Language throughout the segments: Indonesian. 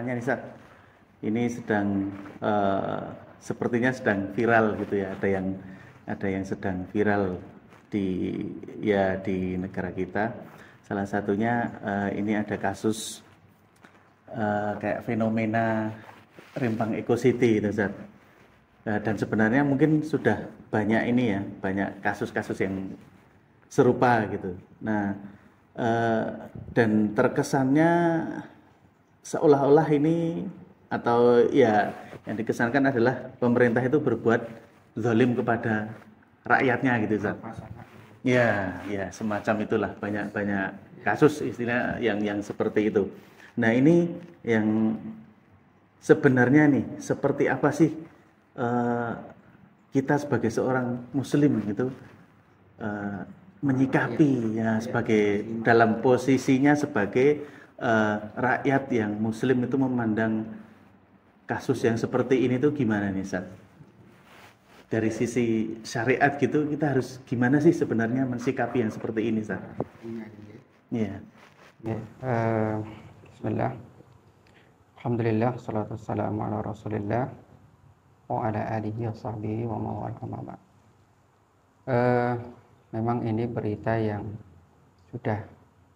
misalnya nih Ustaz, ini sedang sepertinya sedang viral gitu ya, ada yang sedang viral di negara kita. Salah satunya ini ada kasus kayak fenomena Rempang Eco City itu Ustaz. Dan sebenarnya mungkin sudah banyak ini ya, banyak kasus-kasus yang serupa gitu. Nah, dan terkesannya seolah-olah ini atau ya yang dikesankan adalah pemerintah itu berbuat zalim kepada rakyatnya gitu Ustaz. Ya, ya semacam itulah banyak kasus istilah yang seperti itu. Nah, ini yang sebenarnya nih seperti apa sih kita sebagai seorang muslim gitu menyikapi ya sebagai dalam posisinya sebagai rakyat yang muslim itu memandang kasus yang seperti ini tuh gimana nih Ustaz? Dari sisi syariat gitu kita harus gimana sih sebenarnya mensikapi yang seperti ini Ustaz? Iya. Bismillah. Alhamdulillah, salatu wassalamu ala Rasulillah wa ala alihi wa sahbihi wa mawala. Memang ini berita yang sudah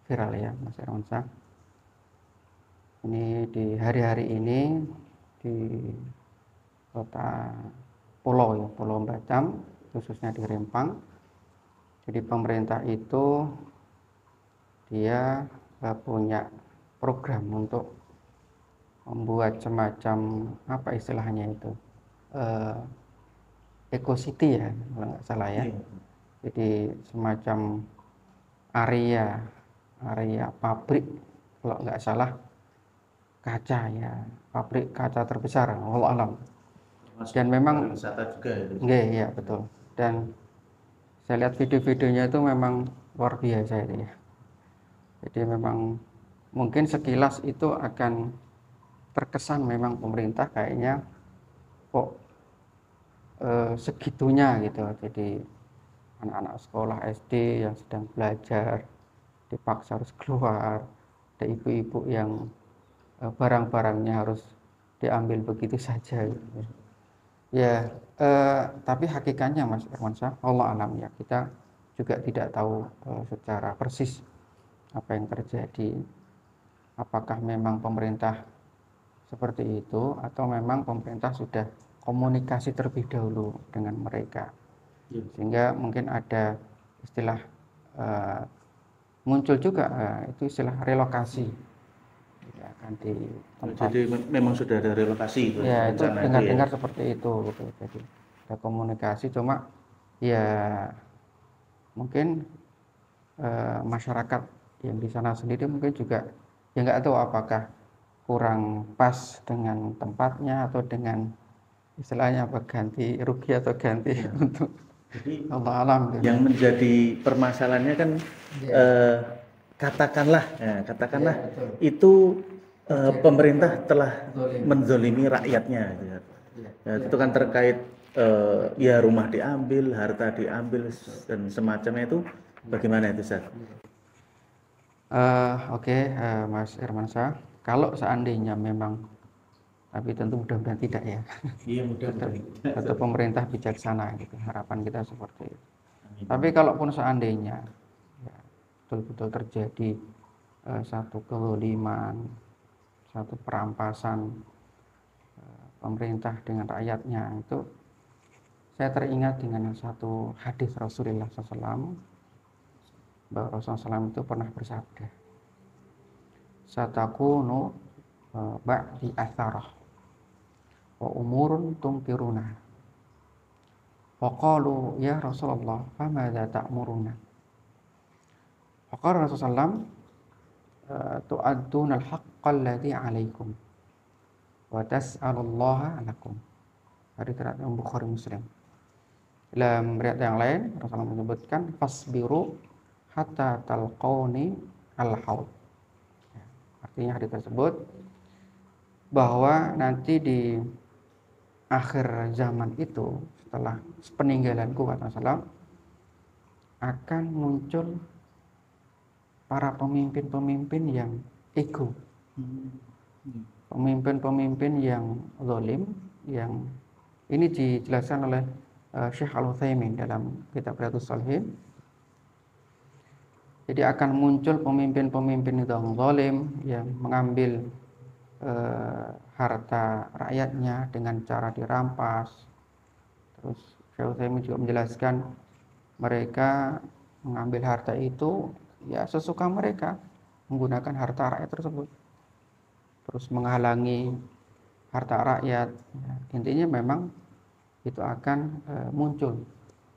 viral ya Mas Irwansyah. Ini di hari-hari ini di kota Pulau Batam, khususnya di Rempang. Jadi pemerintah itu dia punya program untuk membuat semacam apa istilahnya itu Eco City ya kalau nggak salah ya. Jadi semacam area pabrik kalau nggak salah kaca ya, pabrik kaca terbesar wallahu alam. Dan memang wisata juga itu. Iya betul. Dan saya lihat video-videonya itu memang luar biasa itu ya. Jadi memang mungkin sekilas itu akan terkesan memang pemerintah kayaknya kok segitunya gitu. Jadi anak-anak sekolah SD yang sedang belajar dipaksa harus keluar, ada ibu-ibu yang barang-barangnya harus diambil begitu saja gitu. Ya, tapi hakikatnya Mas Irwansyah, Allah alam ya, kita juga tidak tahu secara persis apa yang terjadi. Apakah memang pemerintah seperti itu atau memang pemerintah sudah komunikasi terlebih dahulu dengan mereka, sehingga mungkin ada istilah muncul juga itu istilah relokasi ya, kan di tempat. Jadi memang sudah ada relokasi itu Ya itu dengar-dengar ya. seperti itu gitu. Jadi ada komunikasi, cuma ya mungkin masyarakat yang di sana sendiri mungkin juga ya nggak tahu apakah kurang pas dengan tempatnya atau dengan istilahnya apa, ganti rugi atau ganti untuk Jadi Allah alam gitu. yang menjadi permasalahannya kan katakanlah itu pemerintah telah menzolimi rakyatnya gitu ya. Itu kan terkait ya rumah diambil, harta diambil dan semacamnya itu bagaimana itu Ustaz? Oke, Mas Irwansyah, kalau seandainya memang, tapi tentu mudah-mudahan tidak ya. Iya mudah-mudahan. Tetap pemerintah bijaksana gitu, harapan kita seperti itu. Tapi kalaupun seandainya ya, betul-betul terjadi satu kezaliman, satu perampasan pemerintah dengan rakyatnya, itu saya teringat dengan satu hadis Rasulullah SAW, bahwa Rasulullah SAW itu pernah bersabda, satakunu ba'di atharah wa umurun tumtiruna. Faqalu ya Rasulullah famadza ta'muruna. Faqala Rasulullah tu'adduna al-haqqa alladhi 'alaikum wa tas'alullaha lakum. Hadis riwayat Bukhari Muslim. Dalam riwayat yang lain Rasulullah menyebutkan fasbiru hatta talqauni al-haud. Artinya hadis tersebut bahwa nanti di akhir zaman itu, setelah peninggalanku kata Rasulullah, akan muncul para pemimpin-pemimpin yang ego. pemimpin-pemimpin yang zalim, yang ini dijelaskan oleh Syekh Al-Utsaimin dalam kitab Riyadhus Shalihin. Jadi akan muncul pemimpin-pemimpin yang zalim, yang mengambil harta rakyatnya dengan cara dirampas. Terus Syekh Utsaimin juga menjelaskan mereka mengambil harta itu ya sesuka mereka, menggunakan harta rakyat tersebut, terus menghalangi harta rakyat. Intinya memang itu akan muncul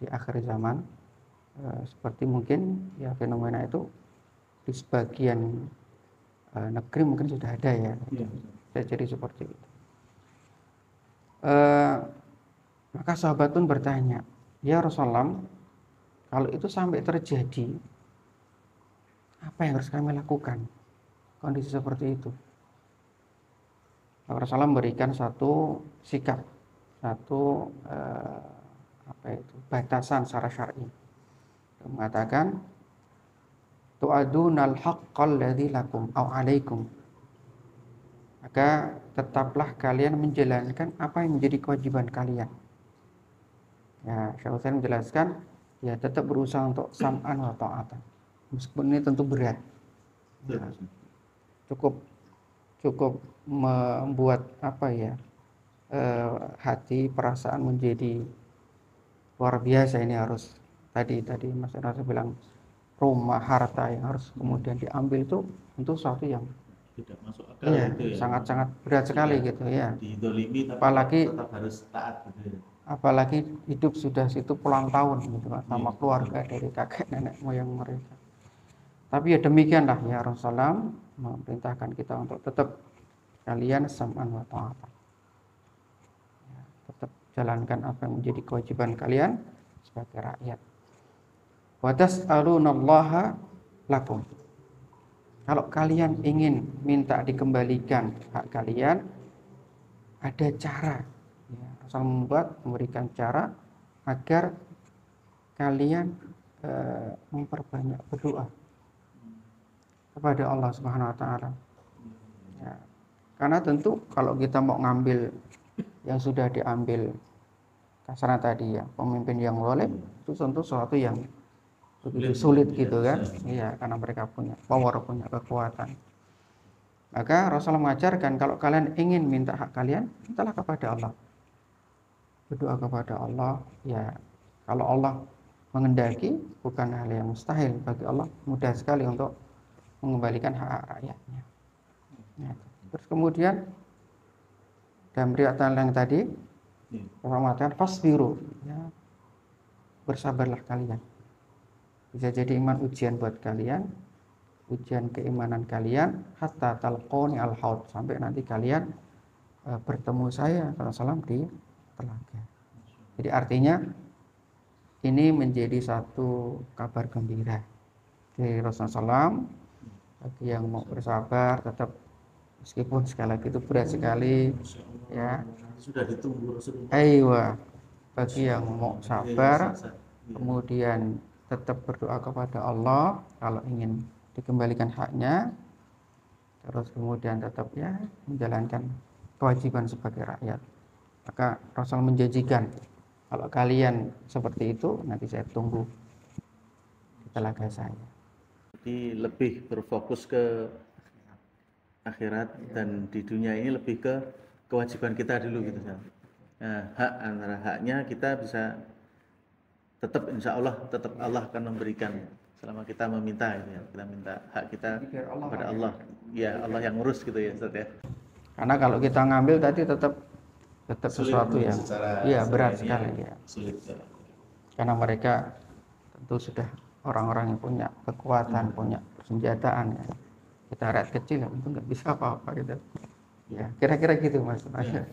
di akhir zaman, seperti mungkin ya fenomena itu di sebagian negeri mungkin sudah ada ya, jadi seperti itu. Maka sahabat pun bertanya, ya Rasulullah, kalau itu sampai terjadi, apa yang harus kami lakukan kondisi seperti itu? Rasulullah memberikan satu sikap, satu batasan secara syar'i. Mengatakan, tu'adunal haqqal ladzi lakum aw 'alaikum. Maka tetaplah kalian menjalankan apa yang menjadi kewajiban kalian. Ya, Syekh Utsaimin menjelaskan, ya tetap berusaha untuk sam'an wa ta'atan. Meskipun ini tentu berat. Ya, cukup membuat hati, perasaan menjadi luar biasa. Ini harus tadi Mas Enar bilang rumah, harta yang harus kemudian diambil itu untuk sesuatu yang tidak masuk akal ya, sangat-sangat berat sekali gitu ya. Didolimi, tapi apalagi tetap harus taat gitu ya. Apalagi hidup sudah situ puluhan tahun gitu kan, sama keluarga dari kakek nenek moyang mereka. Tapi ya demikianlah ya Rasulullah memerintahkan kita untuk tetap kalian sam'an wa ta'atan. Ya, tetap jalankan apa yang menjadi kewajiban kalian sebagai rakyat. Wa tas'alunallaha lakum. Kalau kalian ingin minta dikembalikan hak kalian, ada cara. Ya, Rasul memberikan cara agar kalian memperbanyak berdoa kepada Allah Subhanahu wa taala. Ya, karena tentu kalau kita mau ngambil yang sudah diambil kasarnya tadi ya, pemimpin yang zalim, itu tentu sesuatu yang begitu sulit gitu kan. Iya, karena mereka punya power, punya kekuatan. Maka Rasulullah mengajarkan kalau kalian ingin minta hak kalian, mintalah kepada Allah. Berdoa kepada Allah. Ya, kalau Allah mengendaki, bukan hal yang mustahil bagi Allah, mudah sekali untuk mengembalikan hak rakyatnya. Ya. Terus kemudian dalam riwayat yang tadi Rasulullah mengatakan fasbiru, ya, bersabarlah kalian. Bisa jadi iman ujian buat kalian, ujian keimanan kalian, hatta talqoni al-haud, sampai nanti kalian bertemu saya Rasulullah di telaga. Jadi artinya ini menjadi satu kabar gembira dari Rasulullah SAW bagi yang mau bersabar, tetap meskipun sekali lagi itu berat sekali ya. Sudah ditunggu Rasulullah. Aywa, bagi yang mau sabar kemudian tetap berdoa kepada Allah kalau ingin dikembalikan haknya, terus kemudian tetap ya menjalankan kewajiban sebagai rakyat. Maka Rasul menjanjikan kalau kalian seperti itu nanti saya tunggu di telaga saya. Jadi lebih berfokus ke akhirat dan di dunia ini lebih ke kewajiban kita dulu gitu kan. Nah, hak antara haknya kita bisa tetap insya Allah tetap Allah akan memberikan selama kita meminta gitu ya. Kita minta hak kita kepada Allah. Ya Allah yang ngurus gitu ya Ustaz ya. Karena kalau kita ngambil tadi tetap sesuatu yang berat sekali ya. Sulit. Karena mereka tentu sudah orang-orang yang punya kekuatan, punya persenjataan ya. Kita rakyat kecil ya tentu nggak bisa apa-apa gitu. Ya, kira-kira gitu Mas. Ya.